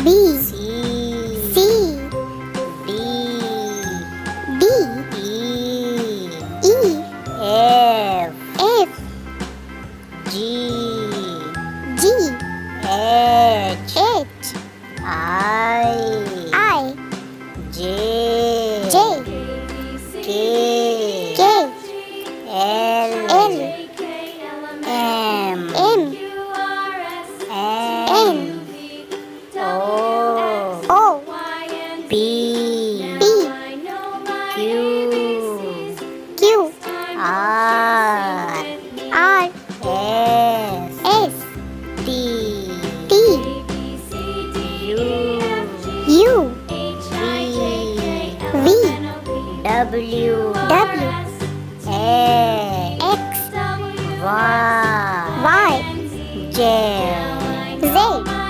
B C D E F G H I J K L M N O P Q R S T U V W X Y Z